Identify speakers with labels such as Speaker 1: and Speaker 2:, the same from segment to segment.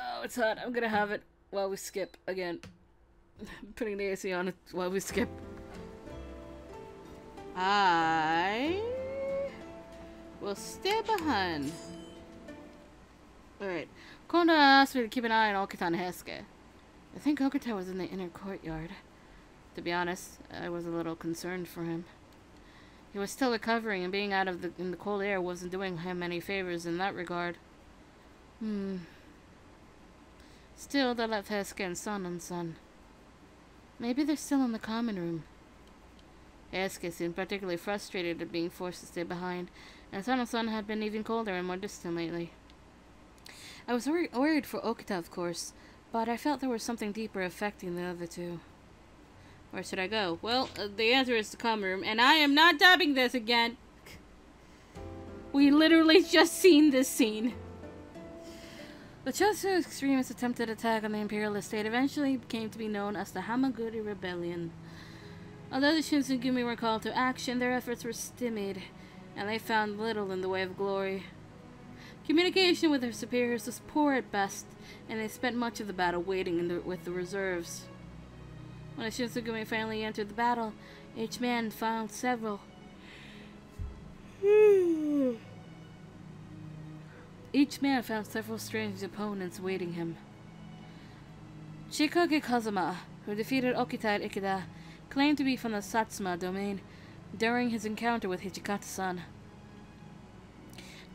Speaker 1: Oh, it's hot. I'm gonna have it while we skip again. I'm putting the AC on it while we skip. I will stay behind. Alright. Konda asked me to keep an eye on Okita and Hesuke. I think Okita was in the inner courtyard. To be honest, I was a little concerned for him. He was still recovering, and being out of in the cold air wasn't doing him any favors in that regard. Still, that left Hesuke and Son unsung. Maybe they're still in the common room. Hesuke seemed particularly frustrated at being forced to stay behind, and Son had been even colder and more distant lately. I was worried for Okita, of course, but I felt there was something deeper affecting the other two. Where should I go? Well, the answer is the common room, and I am not dubbing this again. We literally just seen this scene. The Chosu extremists' attempted attack on the Imperial estate eventually came to be known as the Hamaguri Rebellion. Although the Shinsengumi were called to action, their efforts were stymied, and they found little in the way of glory. Communication with their superiors was poor at best, and they spent much of the battle waiting with the reserves. When the Shinsengumi finally entered the battle, each man found several strange opponents waiting him. Shikoge Kazuma, who defeated Okita at Ikeda, claimed to be from the Satsuma domain during his encounter with Hichikata-san.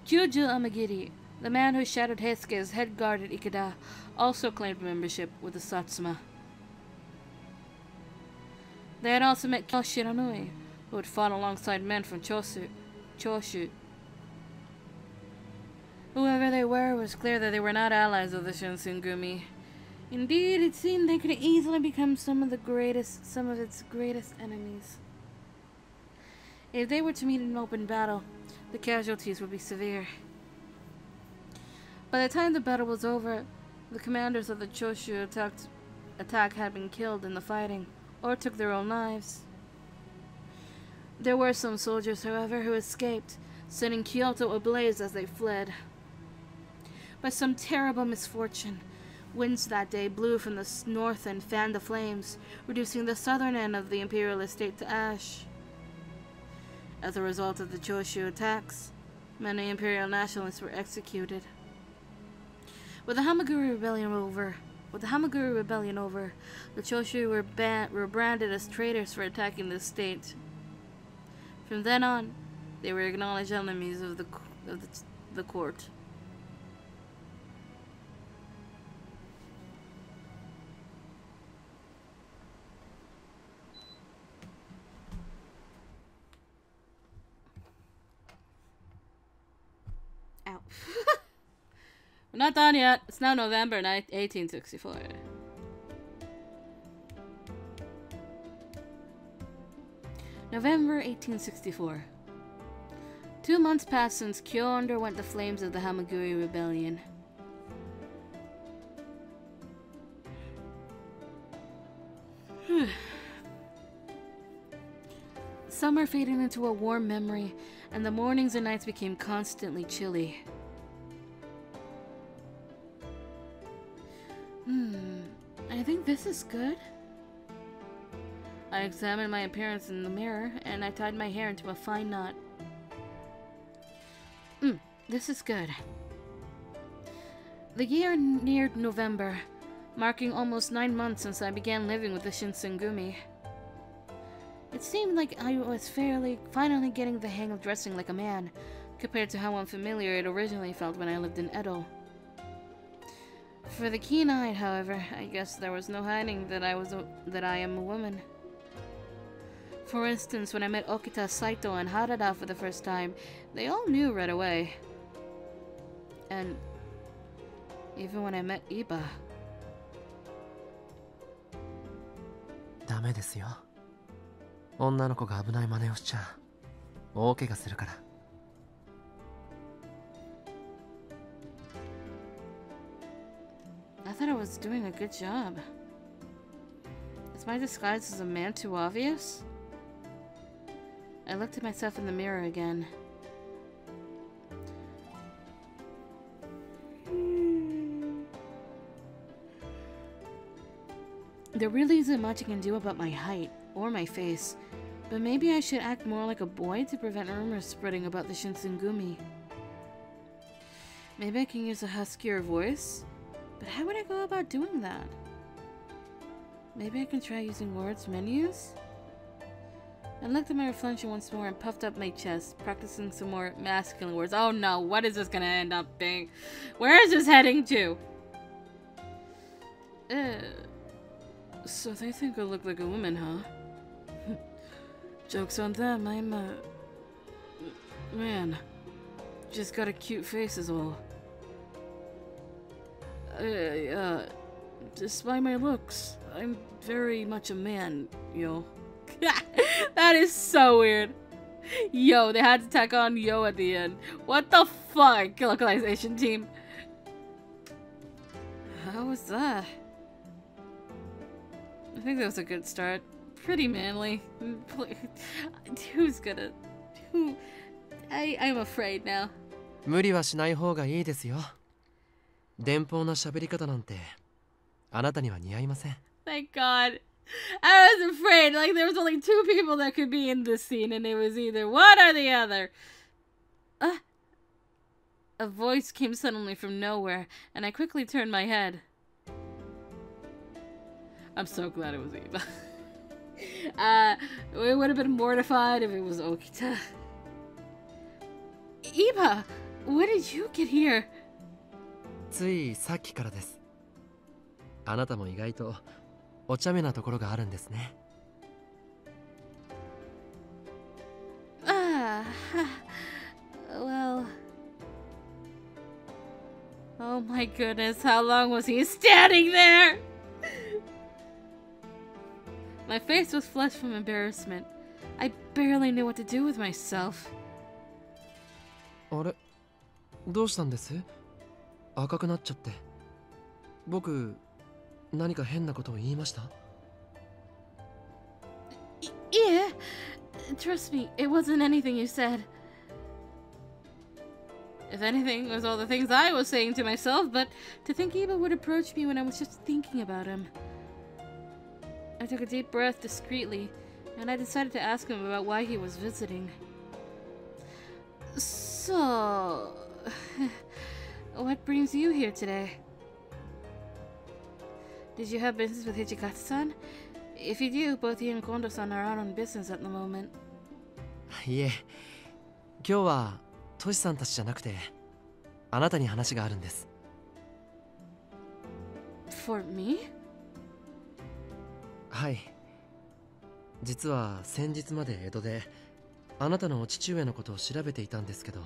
Speaker 1: Kyuju Amagiri, the man who shattered Heisuke's head guard at Ikeda, also claimed membership with the Satsuma. They had also met Kyo Shiranui, who had fought alongside men from Choshu. Whoever they were, it was clear that they were not allies of the Shinsengumi. Indeed, it seemed they could easily become some of its greatest enemies. If they were to meet in an open battle, the casualties would be severe. By the time the battle was over, the commanders of the Choshu attack had been killed in the fighting, or took their own lives. There were some soldiers, however, who escaped, setting Kyoto ablaze as they fled. By some terrible misfortune, winds that day blew from the north and fanned the flames, reducing the southern end of the imperial estate to ash. As a result of the Choshu attacks, many imperial nationalists were executed. With the Hamaguri Rebellion over, the Choshu were branded as traitors for attacking the state. From then on, they were acknowledged enemies of the court. Ow. We're not done yet. It's now November 1864. November 1864. 2 months passed since Kyo underwent the flames of the Hamaguri Rebellion. Summer faded into a warm memory, and the mornings and nights became constantly chilly. I think this is good. I examined my appearance in the mirror, and I tied my hair into a fine knot. This is good. The year neared November, marking almost 9 months since I began living with the Shinsengumi. It seemed like I was finally getting the hang of dressing like a man, compared to how unfamiliar it originally felt when I lived in Edo. For the keen-eyed, however, I guess there was no hiding that I am a woman. For instance, when I met Okita, Saito, and Harada for the first time, they all knew right away. And even when I met Iba.
Speaker 2: ダメですよ。女の子が危ない真似をしちゃ大怪我するから。
Speaker 1: I thought I was doing a good job. Is my disguise as a man too obvious? I looked at myself in the mirror again. There really isn't much I can do about my height or my face, but maybe I should act more like a boy to prevent rumors spreading about the Shinsengumi. Maybe I can use a huskier voice, but how would I go about doing that? Maybe I can try using words menus? I looked at my reflection once more and puffed up my chest, practicing some more masculine words. Oh no, what is this gonna end up being? Where is this heading to? So they think I look like a woman, huh? Joke's on them, I'm a man. Just got a cute face is all. Despite my looks, I'm very much a man, yo. That is so weird. Yo, they had to tack on yo at the end. What the fuck, localization team? How was that? I think that was a good start. Pretty manly. Who's gonna... I'm afraid now.
Speaker 2: 無理はしない方がいいですよ。電報の喋り方なんてあなたには似合いません。
Speaker 1: Thank God. I was afraid. Like, there was only two people that could be in this scene, and it was either one or the other. A voice came suddenly from nowhere, and I quickly turned my head. I'm so glad it was Eva. We would have been mortified if it was Okita. Eva, when did you get here?
Speaker 2: ついさっきからです。あなたも意外とお茶目なところがあるんですね。
Speaker 1: Well... Oh my goodness, how long was he standing there? My face was flushed from embarrassment. I barely knew what to do with myself.
Speaker 2: あれ、どうしたんです？赤くなっちゃって。僕、何か変なことを言いました？
Speaker 1: Yeah, trust me, it wasn't anything you said. If anything, it was all the things I was saying to myself, but to think Iba would approach me when I was just thinking about him. I took a deep breath discreetly, and I decided to ask him about why he was visiting. So... what brings you here today? Did you have business with Hijikata-san? If you do, both you and Kondo-san are out on business at the moment.
Speaker 2: いえ、今日はトシさんたちじゃなくて、あなたに話があるんです。
Speaker 1: For me?
Speaker 2: はい。実は先日まで江戸で、あなたのお父上のことを調べていたんですけど。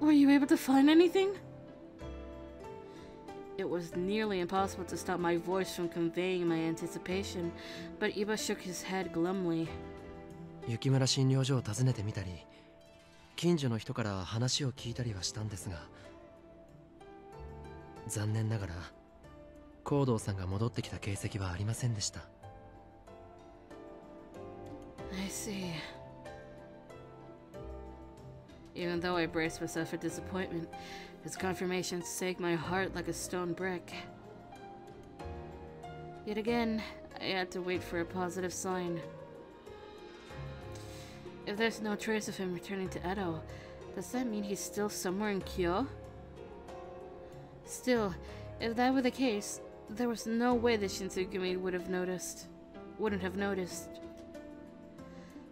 Speaker 1: Were you able to find anything? It was nearly impossible to stop my voice from conveying my anticipation, but Iba shook his head glumly.
Speaker 2: 雪村診療所を訪ねてみたり、近所の人から話を聞いたりはしたんですが、残念ながら、コードーさんが戻ってきた形跡はありませんでした。
Speaker 1: I see. Even though I braced myself for disappointment, his confirmation sank my heart like a stone brick. Yet again, I had to wait for a positive sign. If there's no trace of him returning to Edo, does that mean he's still somewhere in Kyo? Still, if that were the case, there was no way the Shinsengumi wouldn't have noticed.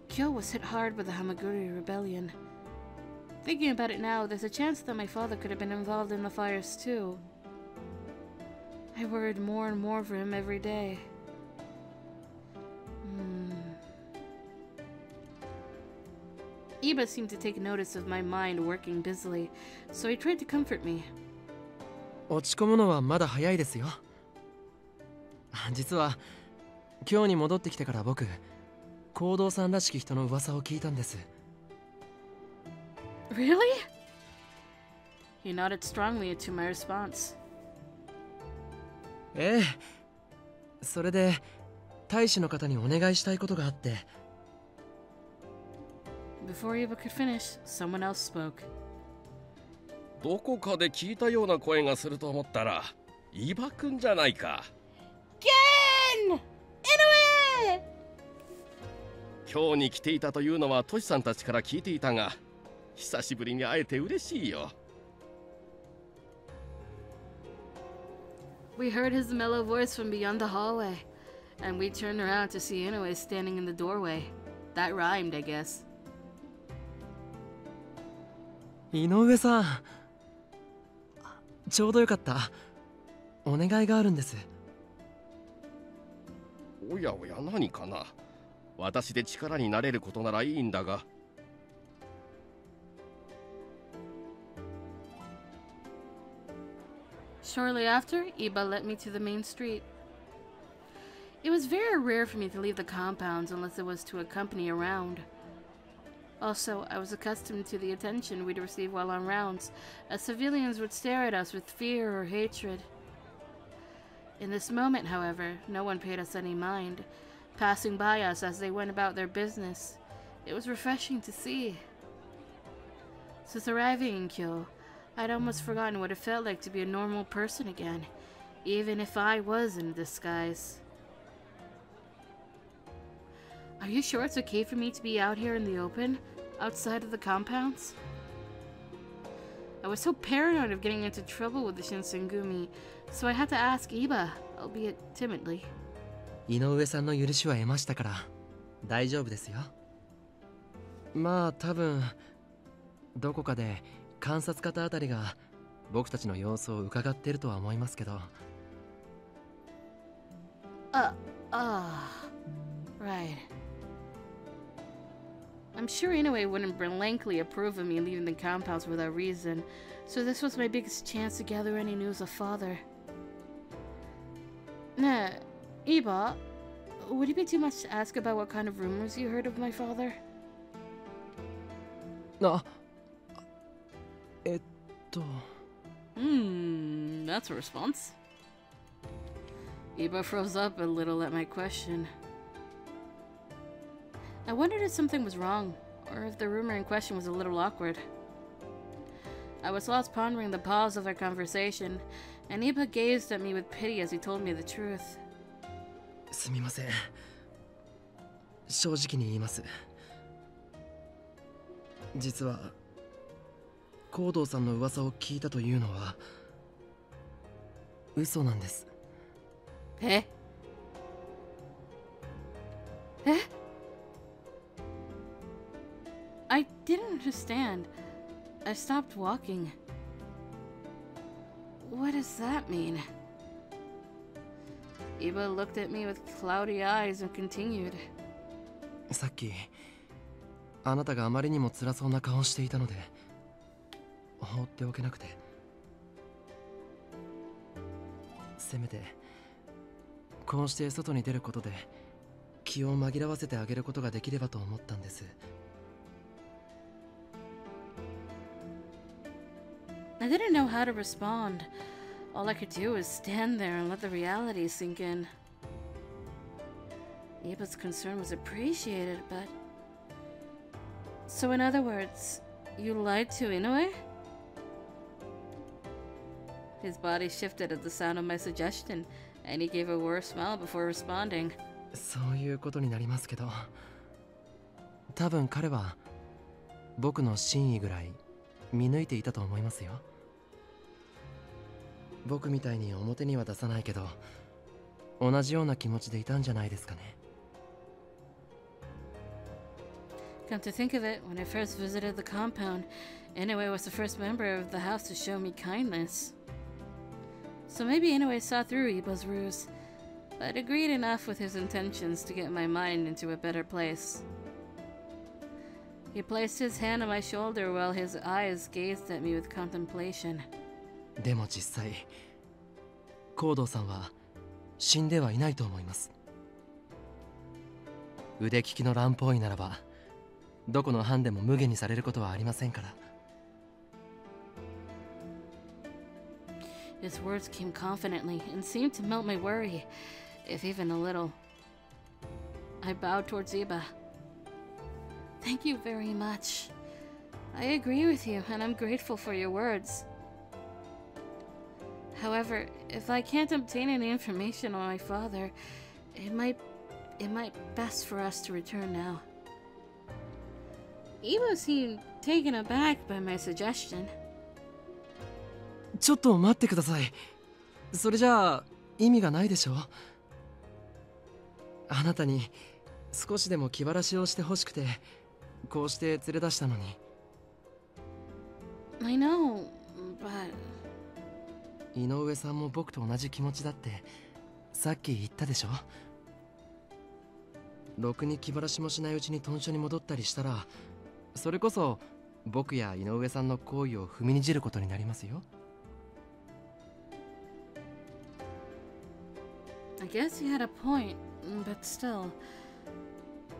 Speaker 1: Kyo was hit hard by the Hamaguri rebellion. Thinking about it now, there's a chance that my father could have been involved in the fires too. I worried more and more for him every day. Iba seemed to take notice of my mind working busily, so he tried to comfort me.
Speaker 2: 落ち込むのはまだ早いですよ。実は今日に戻ってきてから僕、コードーさんらしき人の噂を聞いたんです。
Speaker 1: Really? He nodded strongly to my response.
Speaker 2: ええ。それで大使の方にお願いしたいことがあって。
Speaker 1: Before Iba could finish, someone else spoke.
Speaker 3: どこかで聞いたような声がすると思ったら、伊庭くんじゃないか。
Speaker 1: Ken! Inoue!
Speaker 3: 今日に来ていたというのはトシさんたちから聞いていたが、久しぶりに会えて嬉しいよ。
Speaker 1: We heard his mellow voice from beyond the hallway, and we turned around to see Inoue standing in the doorway. That rhymed, I guess.
Speaker 2: 井上さん、ちょうどよかった。お願いがあるんです。
Speaker 3: おやおや、何かな。私で力になれることならいいんだが。
Speaker 1: Shortly after, Iba led me to the main street. It was very rare for me to leave the compounds unless it was to accompany a round. Also, I was accustomed to the attention we'd receive while on rounds, as civilians would stare at us with fear or hatred. In this moment, however, no one paid us any mind, passing by us as they went about their business. It was refreshing to see. Since arriving in Kyo, I'd almost forgotten what it felt like to be a normal person again, even if I was in disguise. Are you sure it's okay for me to be out here in the open, outside of the compounds? I was so paranoid of getting into trouble with the Shinsengumi, so I had to ask Iba, albeit timidly.
Speaker 2: 井上さんの許しは得ましたから大丈夫ですよ。まあ多分どこかで観察方あたりが僕たちの様子を伺っているとは思いますけど。
Speaker 1: Right. I'm sure Inoue wouldn't blankly approve of me leaving the compounds without reason, so this was my biggest chance to gather any news of father. Nah, Iba, would it be too much to ask about what kind of rumors you heard of my father?
Speaker 2: That's
Speaker 1: a response. Iba froze up a little at my question. I wondered if something was wrong, or if the rumor in question was a little awkward. I was lost pondering the pause of our conversation, and Iba gazed at me with pity as he told me the truth.
Speaker 2: すみません。正直に言います。実はコードーさんの噂を聞いたというのは嘘なんです。
Speaker 1: え？I didn't understand. I stopped walking. What does that mean? Iba looked at me with cloudy eyes and continued.
Speaker 2: さっきあなたがあまりにも辛そうな顔をしていたので放っておけなくて、せめてこうして外に出ることで気を紛らわせてあげることができればと思ったんです。
Speaker 1: I didn't know how to respond. All I could do was stand there and let the reality sink in. Iba's concern was appreciated, but... So in other words, you lied to Inoue? His body shifted at the sound of my suggestion, and he gave a warm smile before responding.
Speaker 2: そういうことになりますけど、多分彼は僕の真意ぐらい見抜いていたと思いますよ。僕みたいに表には出さないけど、同じような気持ちでいたんじゃないですかね。
Speaker 1: Come to think of it, when I first visited the compound, Inoue was the first member of the house to show me kindness. So maybe Inoue saw through Iba's ruse, but agreed enough with his intentions to get my mind into a better place. He placed his hand on my shoulder while his eyes gazed at me with contemplation.
Speaker 2: でも実際、コードーさんは死んではいないと思います。腕利きの乱暴医ならば、どこの藩でも無限にされることはありませんから。
Speaker 1: His words came confidently and seemed to melt my worry, if even a little. I bowed towards Iba. Thank you very much. I agree with you, and I'm grateful for your words. However, if I can't obtain any information on my father, it might best for us to return now. Eva seemed taken aback by my suggestion.
Speaker 2: ちょっと待ってください。それじゃあ意味がないでしょ。あなたに少しでも気晴らしをしてほしくてこうして連れ出したのに。
Speaker 1: I know, but...
Speaker 2: 井上さんも僕と同じ気持ちだってさっき言ったでしょ。ろくに気晴らしもしないうちに豚舎に戻ったりしたら、それこそ僕や井上さんの行為を踏みにじることになりますよ。
Speaker 1: I guess you had a point, but still.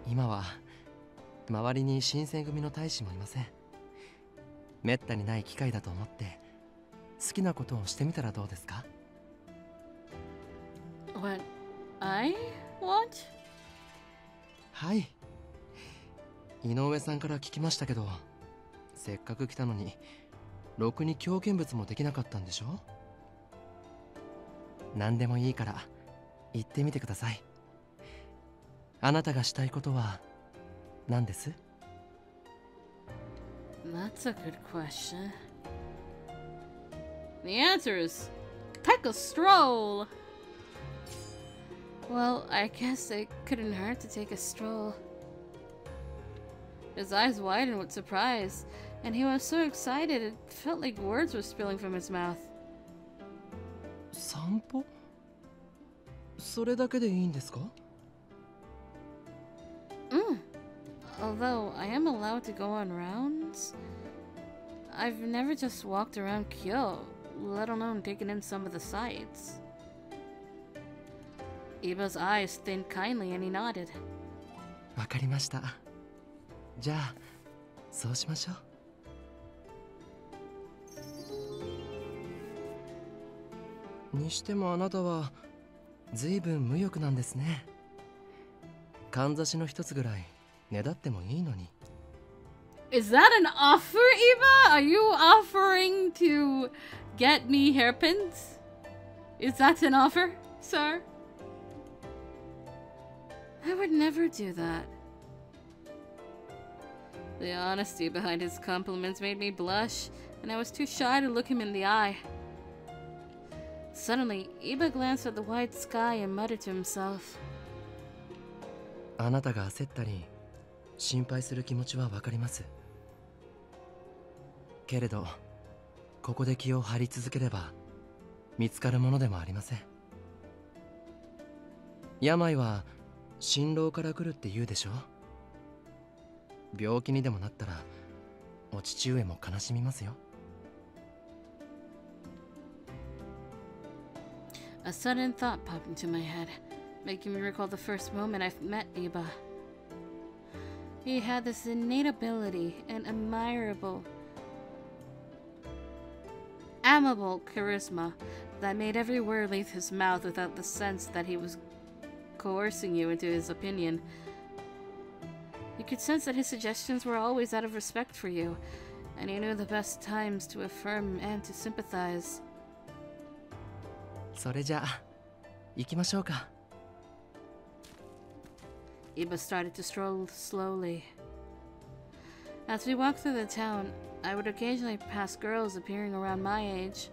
Speaker 2: 今は周りに新選組の大使もいません。めったにない機会だと思って好きなことをしてみたらどうですか？
Speaker 1: What I want?
Speaker 2: はい。井上さんから聞きましたけど、せっかく来たのにろくに狂見物もできなかったんでしょ。何でもいいから言ってみてください。あなたがしたいことは何です？
Speaker 1: That's a good question. The answer is take a stroll. Well, I guess it couldn't hurt to take a stroll. His eyes widened with surprise, and he was so excited it felt like words were spilling from his mouth.
Speaker 2: 散歩？それだけでいいんですか？
Speaker 1: Although I am allowed to go on rounds, I've never just walked around Kyo, let alone taken in some of the sights. Iba's eyes thinned kindly and he nodded.
Speaker 2: わかりました。じゃあそうしましょう。にしてもあなたはずいぶん無欲なんですね。かんざしの一つぐらいねだってもいいのに。
Speaker 1: Is that an offer, Eva? Are you offering to get me hairpins? Is that an offer, sir? I would never do that. The honesty behind his compliments made me blush, and I was too shy to look him in the eye. Suddenly, Iba glanced at the wide sky and muttered to himself.
Speaker 2: あなたが焦ったり心配する気持ちはわかります。けれどここで気を張り続ければ見つかるものでもありません。病は心労から来るって言うでしょ。病気にでもなったらお父上も悲しみますよ。
Speaker 1: A sudden thought popped into my head, making me recall the first moment I met Iba. He had this innate ability and amiable charisma that made every word leave his mouth without the sense that he was coercing you into his opinion. You could sense that his suggestions were always out of respect for you, and he knew the best times to affirm and to sympathize.
Speaker 2: それじゃあ行きましょうか。
Speaker 1: Iba started to stroll slowly. As we walked through the town, I would occasionally pass girls appearing around my age.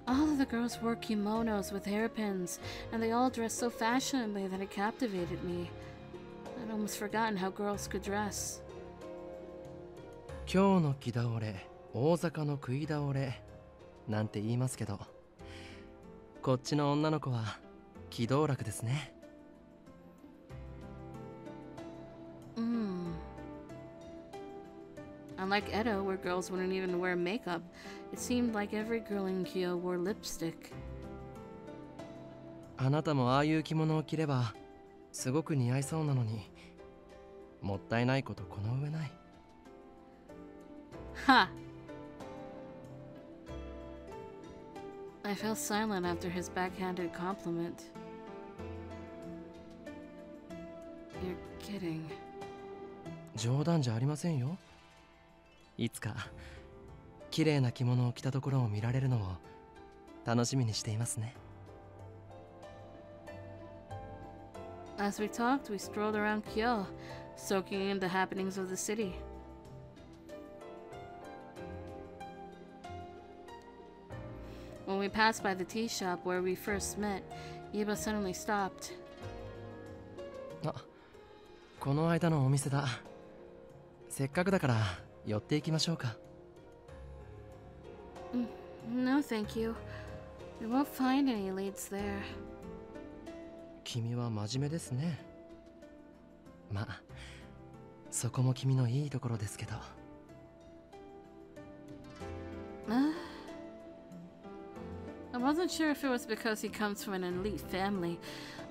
Speaker 1: All of the girls wore kimonos with hairpins, and they all dressed so fashionably that it captivated me. I'd almost forgotten how girls could dress.
Speaker 2: 今日の気倒れ、大阪の食い倒れなんて言いますけど、こっちの女の子は気道楽ですね。
Speaker 1: Unlike Edo, where girls wouldn't even wear makeup, it seemed like every girl in Kyo wore lipstick.
Speaker 2: あなたもああいう着物を着ればすごく似合いそうなのに、もったいないことこの上ない。
Speaker 1: Ha! I fell silent after his backhanded compliment. You're kidding.
Speaker 2: 冗談じゃありませんよ。いつか綺麗な着物を着たところを見られるのを楽しみにしていますね。
Speaker 1: As we talked, we strolled around Kyo, soaking in the happenings of the city. When we passed by the tea shop where we first met, Iba suddenly stopped.
Speaker 2: あ、この間のお店だ。せっかくだから寄っていきましょうか。
Speaker 1: No, thank you. We won't find any leads there.
Speaker 2: 君は真面目ですね。まあ、そこも君のいいところですけど。
Speaker 1: I wasn't sure if it was because he comes from an elite family,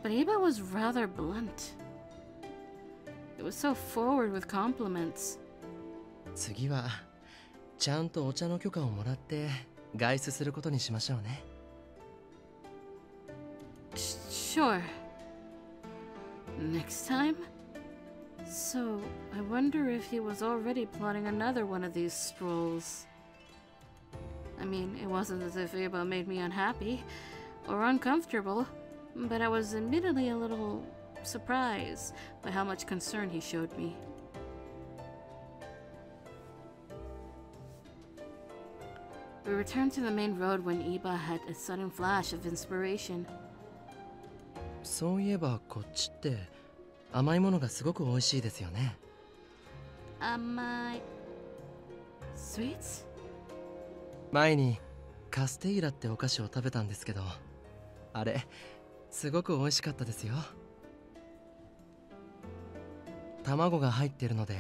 Speaker 1: but Iba was rather blunt. It was so forward with compliments.
Speaker 2: 次はちゃんとお茶の許可をもらって外出することにしましょうね。
Speaker 1: Sure. Next time? So, I wonder if he was already plotting another one of these strolls. I mean, it wasn't as if Iba made me unhappy or uncomfortable, but I was admittedly a little surprised by how much concern he showed me. We returned to the main road when Iba had a sudden flash of inspiration.
Speaker 2: そういえばこっちって甘いものがすごく美味しいですよね。
Speaker 1: My sweets?
Speaker 2: 前にカステイラってお菓子を食べたんですけど、あれすごく美味しかったですよ。卵が入ってるので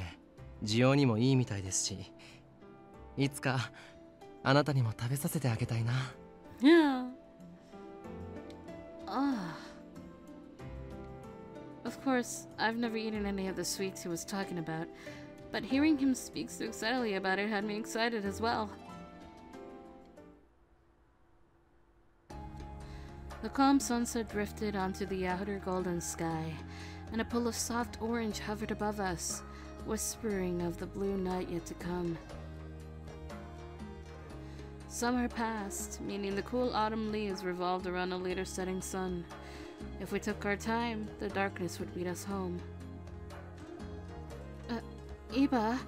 Speaker 2: 需要にもいいみたいですし、いつかあなたにも食べさせてあげたいな。
Speaker 1: Yeah. Of course, I've never eaten any of the sweets he was talking about, but hearing him speak so excitedly about it had me excited as well. The calm sunset drifted onto the outer golden sky, and a pool of soft orange hovered above us, whispering of the blue night yet to come. Summer passed, meaning the cool autumn leaves revolved around a later setting sun. If we took our time, the darkness would lead us home. Iba,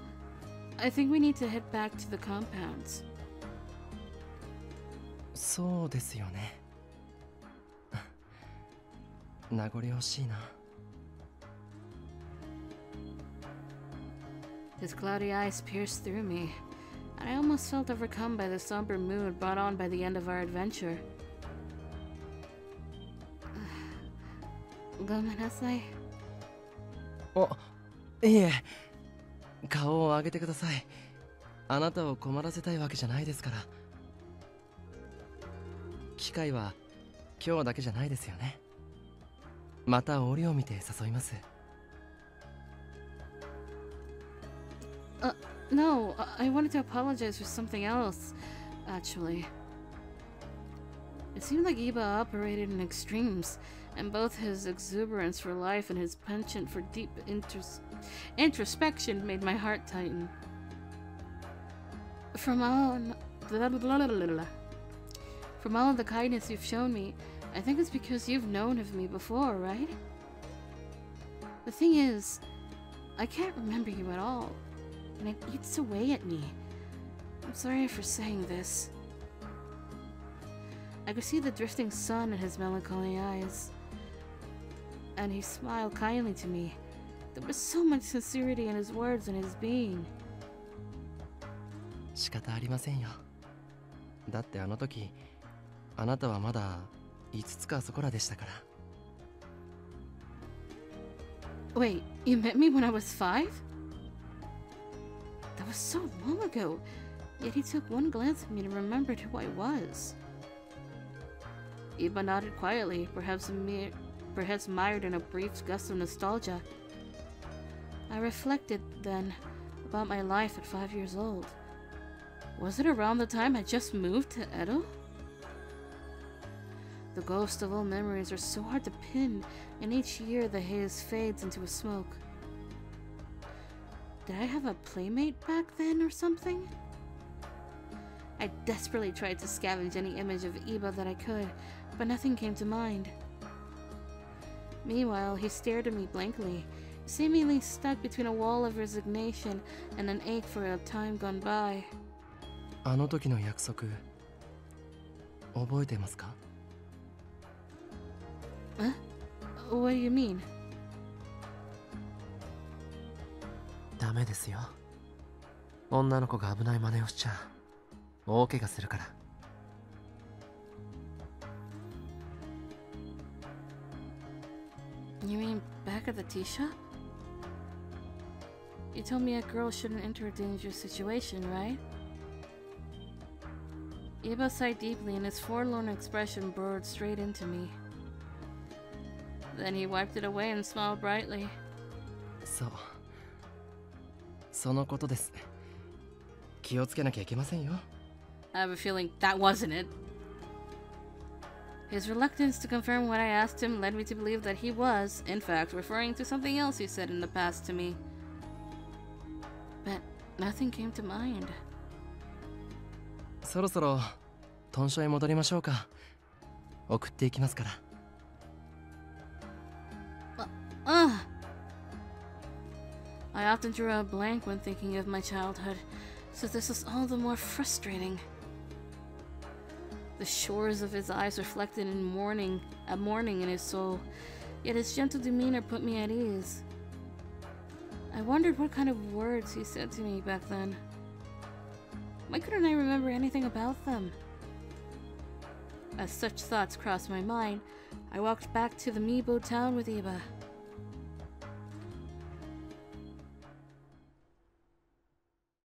Speaker 1: I think we need to head back to the compounds.
Speaker 2: そうですよね。名残惜しいな。
Speaker 1: His cloudy eyes pierced through me, and I almost felt overcome by the somber mood brought on by the end of our adventure. ごめんなさい。
Speaker 2: いえ、顔を上げてください。あなたを困らせたいわけじゃないですから。機会は今日だけじゃないですよね。また折を見て誘います。
Speaker 1: No, I wanted to apologize for something else, actually. It seemed like Iba operated in extremes, and both his exuberance for life and his penchant for deep introspection made my heart tighten. From all of the kindness you've shown me, I think it's because you've known of me before, right? The thing is, I can't remember you at all, and it eats away at me. I'm sorry for saying this. I could see the drifting sun in his melancholy eyes, and he smiled kindly to me. There was so much sincerity in his words and his being.
Speaker 2: 仕方ありませんよ。だってあの時、あなたはまだ5つかそこらでしたから。
Speaker 1: Wait, you met me when I was 5? That was so long ago, yet he took one glance at me and remembered who I was. Iba nodded quietly, perhaps mired in a brief gust of nostalgia. I reflected, then, about my life at 5 years old. Was it around the time I just moved to Edo? The ghosts of old memories are so hard to pin, and each year the haze fades into a smoke. Did I have a playmate back then or something? I desperately tried to scavenge any image of Iba that I could, but nothing came to mind. Meanwhile, he stared at me blankly, seemingly stuck between a wall of resignation and an ache for a time gone by.
Speaker 2: あの時の約束覚えてますか？
Speaker 1: Huh? What do you mean?
Speaker 2: ダメですよ。女の子が危ない真似をしちゃ大怪我するから。
Speaker 1: You mean back at the tea shop? You told me a girl shouldn't enter a dangerous situation, right? Iba sighed deeply and his forlorn expression burrowed straight into me. Then he wiped it away and smiled brightly.
Speaker 2: そう。そのことです。気をつけなきゃいけませんよ。
Speaker 1: I have a feeling that wasn't it. His reluctance to confirm what I asked him led me to believe that he was, in fact, referring to something else he said in the past to me. But nothing came to mind.
Speaker 2: そろそろ豚舎へ戻りましょうか。送っていきますから。
Speaker 1: I often drew a blank when thinking of my childhood, so this was all the more frustrating. The shores of his eyes reflected in mourning in his soul, yet his gentle demeanor put me at ease. I wondered what kind of words he said to me back then. Why couldn't I remember anything about them? As such thoughts crossed my mind, I walked back to the Miibo town with Iba.